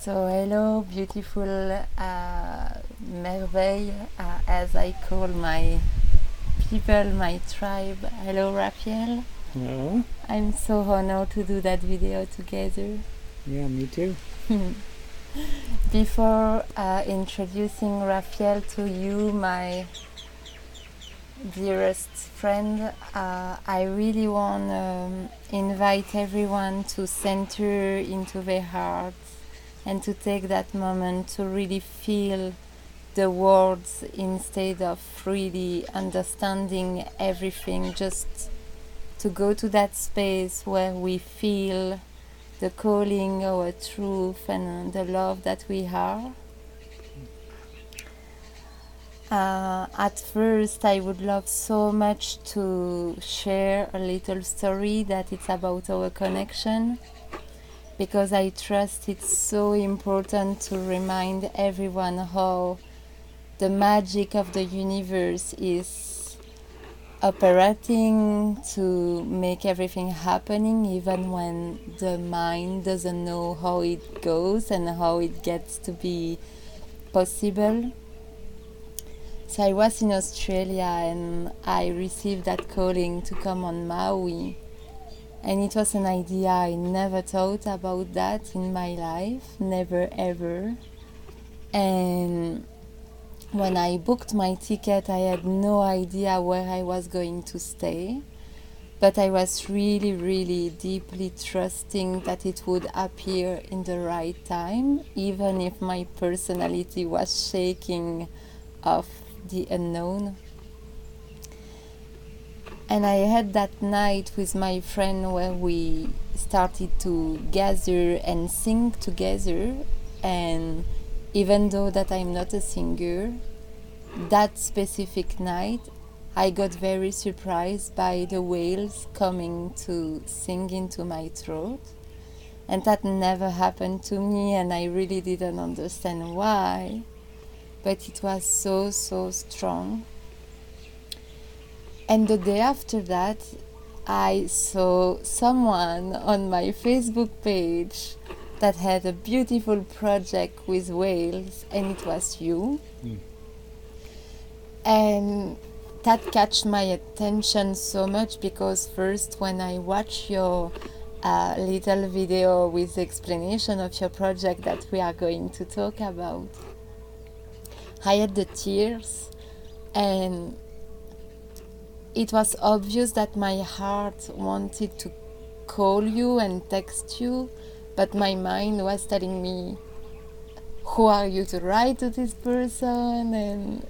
So hello, beautiful merveille, as I call my people, my tribe. Hello, Raphiell. Hello. I'm so honored to do that video together. Yeah, me too. Before introducing Raphiell to you, my dearest friend, I really want to invite everyone to center into their heart and to take that moment to really feel the words instead of really understanding everything, just to go to that space where we feel the calling, our truth, and the love that we are. At first, I would love so much to share a little story that it's about our connection, because I trust it's so important to remind everyone how the magic of the universe is operating to make everything happening, even when the mind doesn't know how it goes and how it gets to be possible. So I was in Australia and I received that calling to come on Maui. And it was an idea I never thought about that in my life, never ever. And when I booked my ticket, I had no idea where I was going to stay. But I was really, really deeply trusting that it would appear in the right time, even if my personality was shaking off the unknown. And I had that night with my friend where we started to gather and sing together. And even though that I'm not a singer, that specific night I got very surprised by the whales coming to sing into my throat. And that never happened to me, and I really didn't understand why. But it was so, so strong. And the day after that, I saw someone on my Facebook page that had a beautiful project with whales, and it was you. And that catch my attention so much, because first when I watched your little video with the explanation of your project that we are going to talk about, I had the tears, and it was obvious that my heart wanted to call you and text you, but my mind was telling me, who are you to write to this person?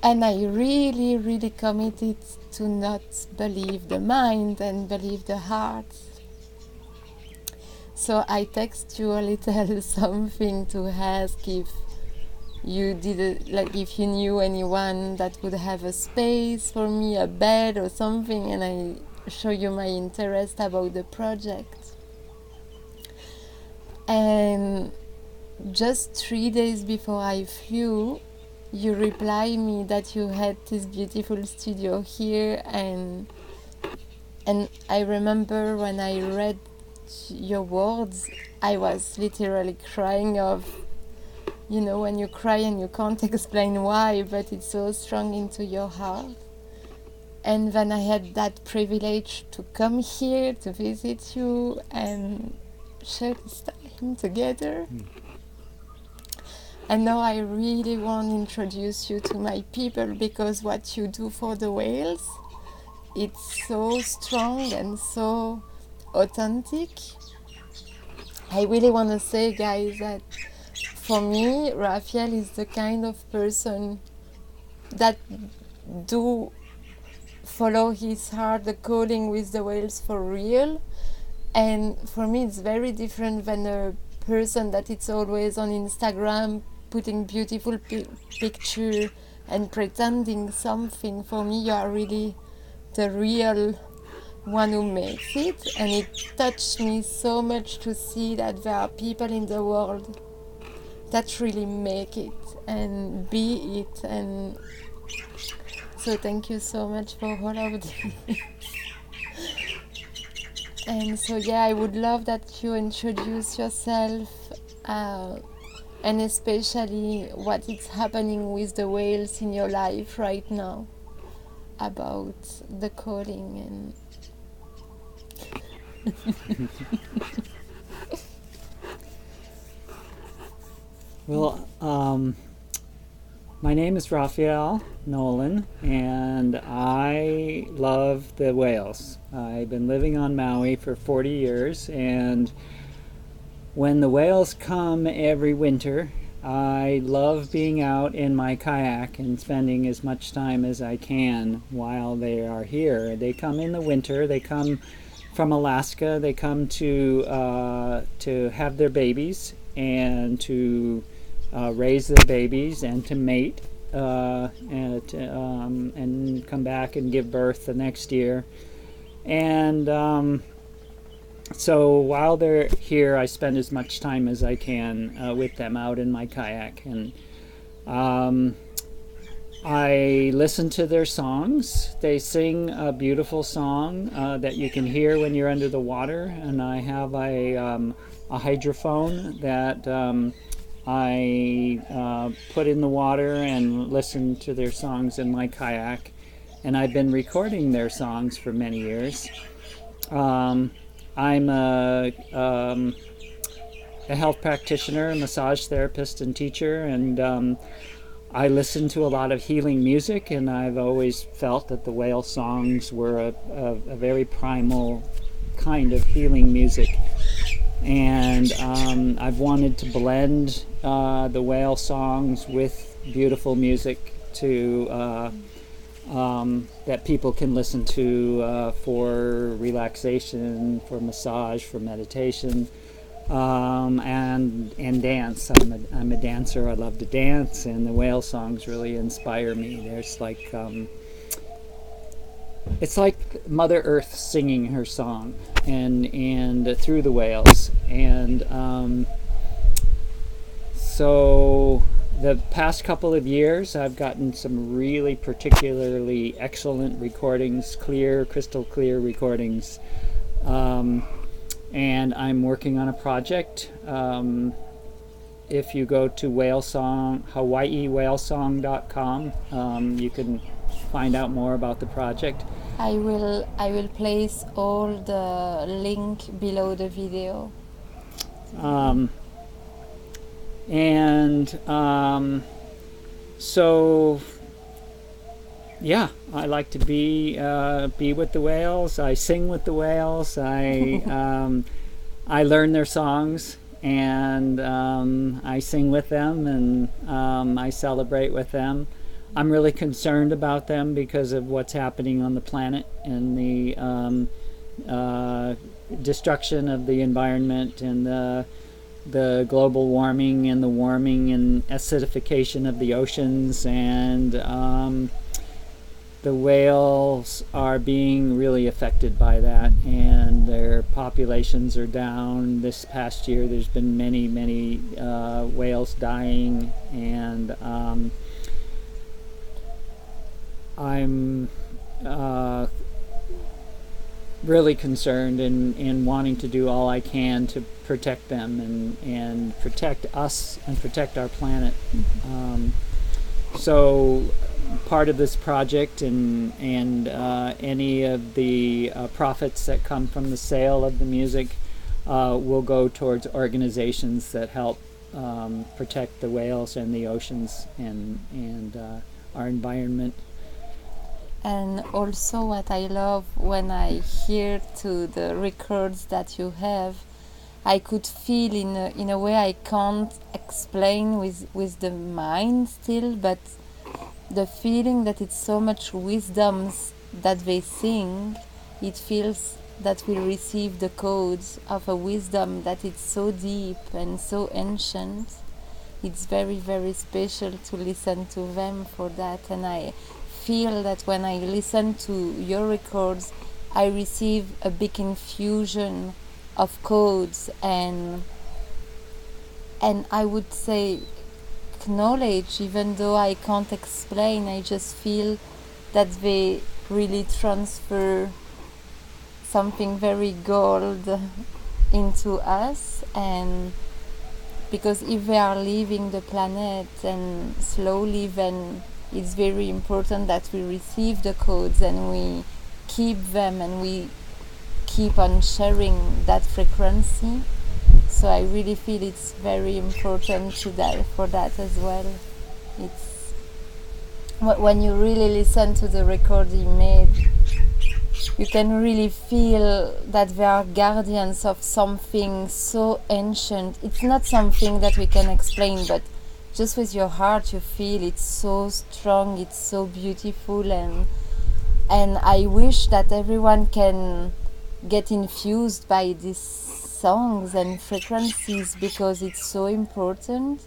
And I really, really committed to not believe the mind and believe the heart. So I text you a little something to ask if you if you knew anyone that would have a space for me, a bed or something, and I show you my interest about the project. And just 3 days before I flew, you reply me that you had this beautiful studio here, and I remember when I read your words, I was literally crying of, you know, when you cry and you can't explain why, but it's so strong into your heart. And then I had that privilege to come here to visit you and share this time together. And now I really want to introduce you to my people, because what you do for the whales, it's so strong and so authentic. I really want to say, guys, that for me, Raphiell is the kind of person that do follow his heart, the calling with the whales for real. And for me, it's very different than a person that it's always on Instagram putting beautiful picture and pretending something. For me, you are really the real one who makes it. And it touched me so much to see that there are people in the world that really make it and be it. And so thank you so much for all of this. And so yeah, I would love that you introduce yourself uh, and especially what is happening with the whales in your life right now, about the calling and Well, my name is Raphiell Nolan, and I love the whales. I've been living on Maui for 40 years, and when the whales come every winter, I love being out in my kayak and spending as much time as I can while they are here. They come in the winter. They come from Alaska. They come to have their babies and to raise their babies and to mate and come back and give birth the next year. And so while they're here, I spend as much time as I can with them out in my kayak. And I listen to their songs. They sing a beautiful song that you can hear when you're under the water. And I have a hydrophone that I put in the water and listen to their songs in my kayak. And I've been recording their songs for many years. I'm a health practitioner, a massage therapist, and teacher, and I listen to a lot of healing music, and I've always felt that the whale songs were a very primal kind of healing music. And I've wanted to blend the whale songs with beautiful music to that people can listen to for relaxation, for massage, for meditation, and dance. I'm a dancer. I love to dance, and the whale songs really inspire me. There's like it's like Mother Earth singing her song, and through the whales, and so. The past couple of years, I've gotten some really particularly excellent recordings, clear, crystal clear recordings. And I'm working on a project. If you go to hawaiiwhalesong.com, you can find out more about the project. I will place all the link below the video. So yeah, I like to be with the whales. I sing with the whales. I learn their songs, and I sing with them, and I celebrate with them. I'm really concerned about them because of what's happening on the planet and the destruction of the environment and the global warming and the warming and acidification of the oceans, and the whales are being really affected by that, and their populations are down. This past year there's been many whales dying, and I'm really concerned and wanting to do all I can to protect them and protect us and protect our planet. So part of this project and any of the profits that come from the sale of the music will go towards organizations that help protect the whales and the oceans and our environment. And also what I love when I hear to the records that you have, I could feel in a way I can't explain with the mind still, but the feeling that it's so much wisdoms that they sing, it feels that we receive the codes of a wisdom that is so deep and so ancient. It's very, very special to listen to them for that, and I feel that when I listen to your records, I receive a big infusion of codes and I would say knowledge, even though I can't explain. I just feel that they really transfer something very gold into us, and because if they are leaving the planet and slowly, then it's very important that we receive the codes and we keep them and we keep on sharing that frequency. So I really feel it's very important for that as well. It's when you really listen to the record he made, you can really feel that they are guardians of something so ancient. It's not something that we can explain, but just with your heart you feel it's so strong, it's so beautiful, and I wish that everyone can get infused by these songs and frequencies, because it's so important.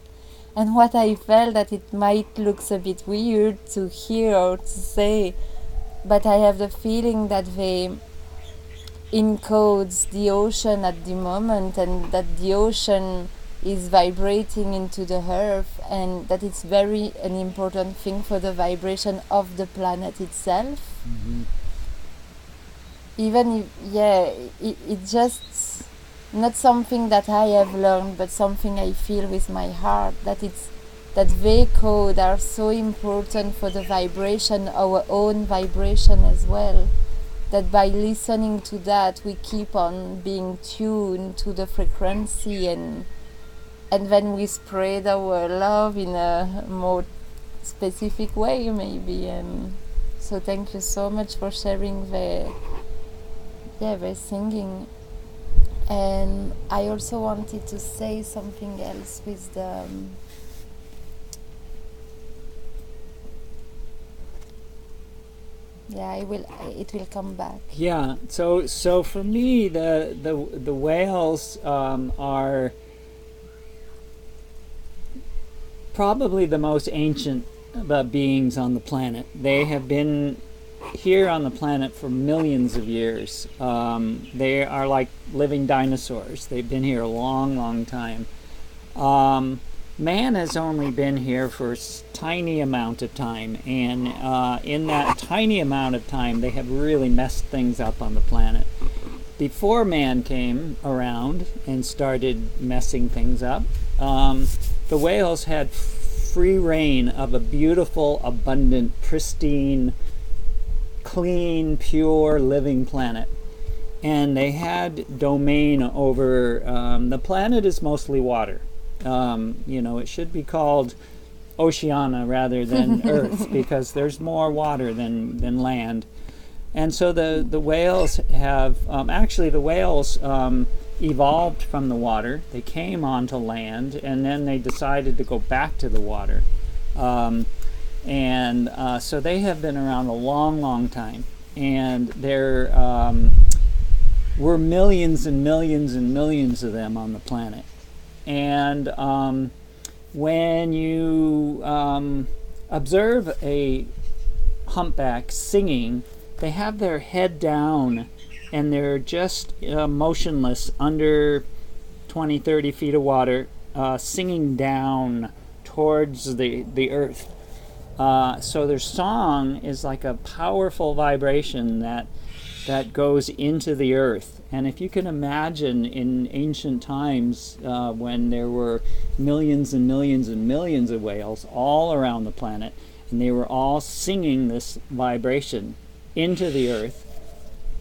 And what I felt, that it might look a bit weird to hear or to say, but I have the feeling that they encodes the ocean at the moment, and that the ocean is vibrating into the earth, and that it's very an important thing for the vibration of the planet itself. Mm-hmm. Even if, it's just not something that I have learned, but something I feel with my heart, that they code are so important for the vibration, our own vibration as well. That by listening to that, we keep on being tuned to the frequency, and then we spread our love in a more specific way, maybe. And so thank you so much for sharing the singing. And I also wanted to say something else with the it will come back. Yeah. So for me, the whales are probably the most ancient beings on the planet. They have been here on the planet for millions of years. They are like living dinosaurs. They've been here a long, long time. Man has only been here for a tiny amount of time, and in that tiny amount of time, they have really messed things up on the planet. Before man came around and started messing things up, the whales had free reign of a beautiful, abundant, pristine, clean, pure, living planet. And they had domain over, the planet is mostly water. It should be called Oceania rather than Earth, because there's more water than land. And so the whales have, the whales evolved from the water. They came onto land, and then they decided to go back to the water. So they have been around a long, long time. And there were millions and millions and millions of them on the planet. And when you observe a humpback singing, they have their head down and they're just motionless under 20, 30 feet of water, singing down towards the earth. So their song is like a powerful vibration that goes into the earth. And if you can imagine in ancient times when there were millions and millions and millions of whales all around the planet, and they were all singing this vibration into the earth,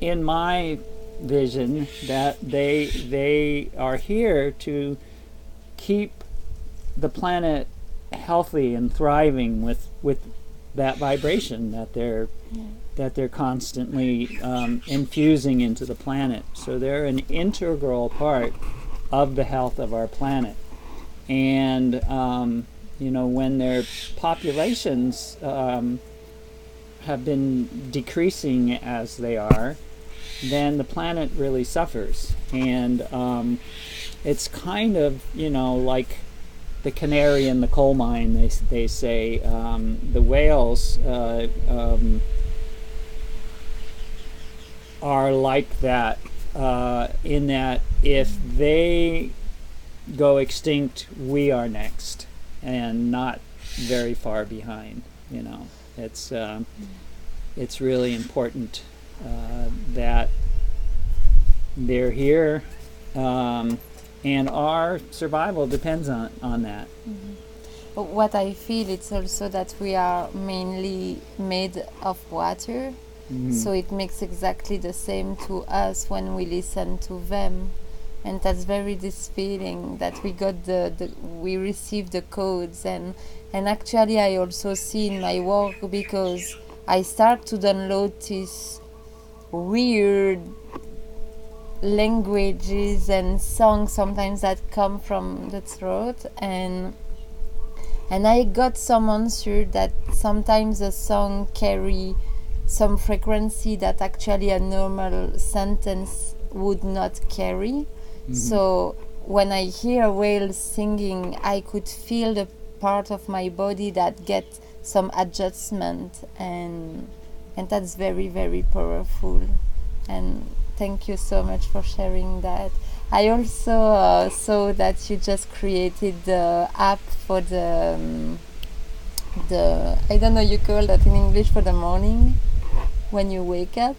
in my vision that they are here to keep the planet healthy and thriving with that vibration that they're constantly infusing into the planet. So they're an integral part of the health of our planet. And when their populations have been decreasing as they are, then the planet really suffers. And it's kind of like the canary in the coal mine. They say the whales are like that, in that if they go extinct, we are next, and not very far behind. It's really important that they're here, and our survival depends on that. But what I feel, it's also that we are mainly made of water, so it makes exactly the same to us when we listen to them. And that's very this feeling that we got we received the codes, and actually I also see in my work, because I start to download these weird languages and songs sometimes that come from the throat, and I got some answer that sometimes a song carry some frequency that actually a normal sentence would not carry. So when I hear whales singing, I could feel the part of my body that get some adjustment, and that's very, very powerful. And thank you so much for sharing that. I also saw that you just created the app for the I don't know, you call that in English, for the morning when you wake up.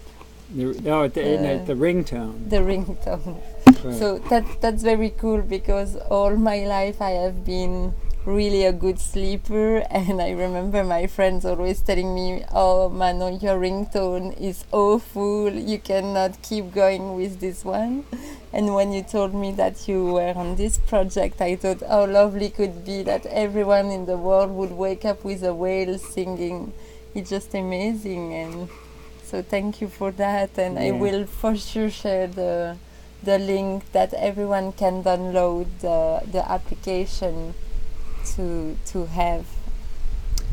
The ringtone. The ringtone. Right. So that's very cool, because all my life I have been really a good sleeper, and I remember my friends always telling me, "Oh Manon, your ringtone is awful, you cannot keep going with this one." And when you told me that you were on this project, I thought how lovely could be that everyone in the world would wake up with a whale singing. It's just amazing, and so thank you for that. And I will for sure share the link that everyone can download the application to have.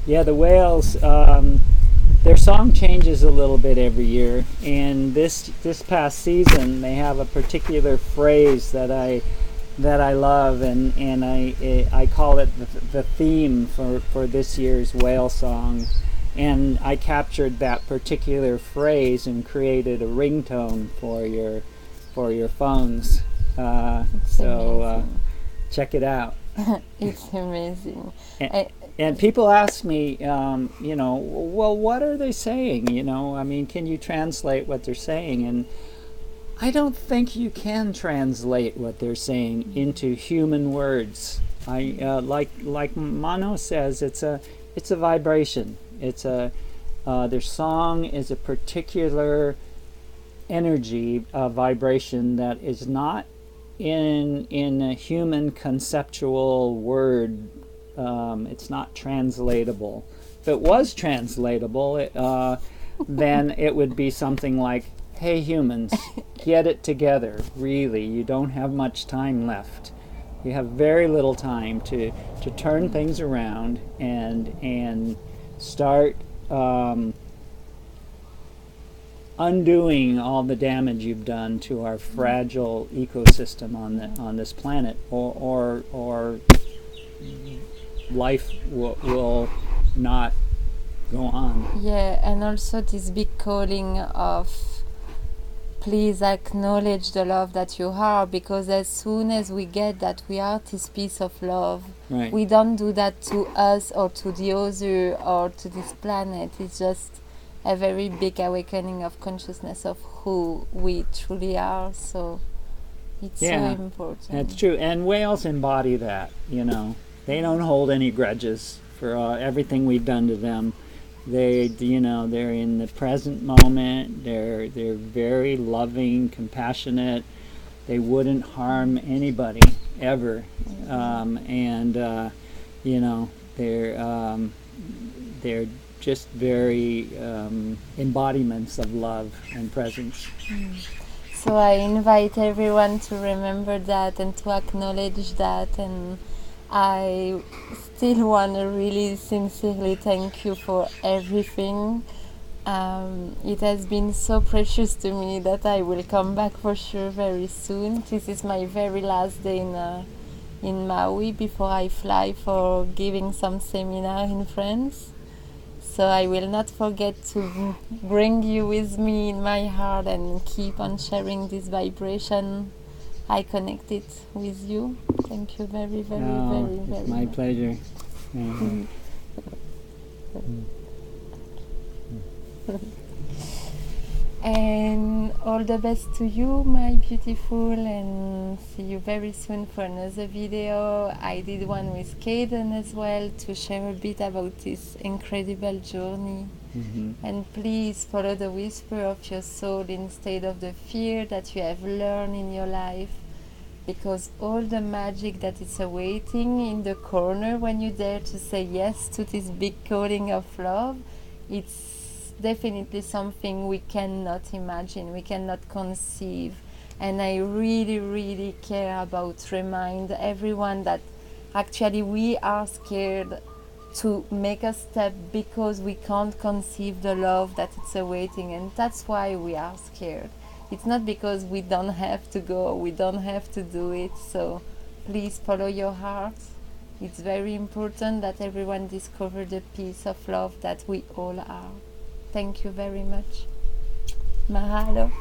Yeah, the whales, their song changes a little bit every year, and this past season they have a particular phrase that I love, and I call it the theme for this year's whale song, and I captured that particular phrase and created a ringtone for your phones. So check it out. It's amazing. And people ask me, well, what are they saying? I mean, can you translate what they're saying? And I don't think you can translate what they're saying into human words. Like Mano says, it's a vibration. It's their song is a particular energy, a vibration that is not in a human conceptual word. It's not translatable. If it was translatable, then it would be something like, "Hey humans, get it together, really. You don't have much time left. You have very little time to turn things around and start undoing all the damage you've done to our fragile ecosystem on this planet, or life will not go on." Yeah, and also this big calling of please acknowledge the love that you are, because as soon as we get that we are this piece of love, Right. we don't do that to us or to the other or to this planet. It's just a very big awakening of consciousness of who we truly are. So it's so important. That's true. And whales embody that. They don't hold any grudges for everything we've done to them. They're in the present moment. They're very loving, compassionate. They wouldn't harm anybody ever. They're just very embodiments of love and presence. So I invite everyone to remember that and to acknowledge that, and I still want to really sincerely thank you for everything. It has been so precious to me that I will come back for sure very soon. This is my very last day in Maui before I fly for giving some seminar in France. So I will not forget to bring you with me in my heart and keep on sharing this vibration. I connect it with you. Thank you very, very, very, very It's my much. pleasure. And all the best to you, my beautiful, and see you very soon for another video. I did one with Kaden as well to share a bit about this incredible journey. And please follow the whisper of your soul instead of the fear that you have learned in your life, because all the magic that is awaiting in the corner when you dare to say yes to this big calling of love, it's definitely something we cannot imagine, we cannot conceive. And I really, really care about remind everyone that actually we are scared to make a step because we can't conceive the love that it's awaiting, and that's why we are scared. It's not because we don't have to go, we don't have to do it. So please follow your heart. It's very important that everyone discover the peace of love that we all are. Thank you very much. Mahalo.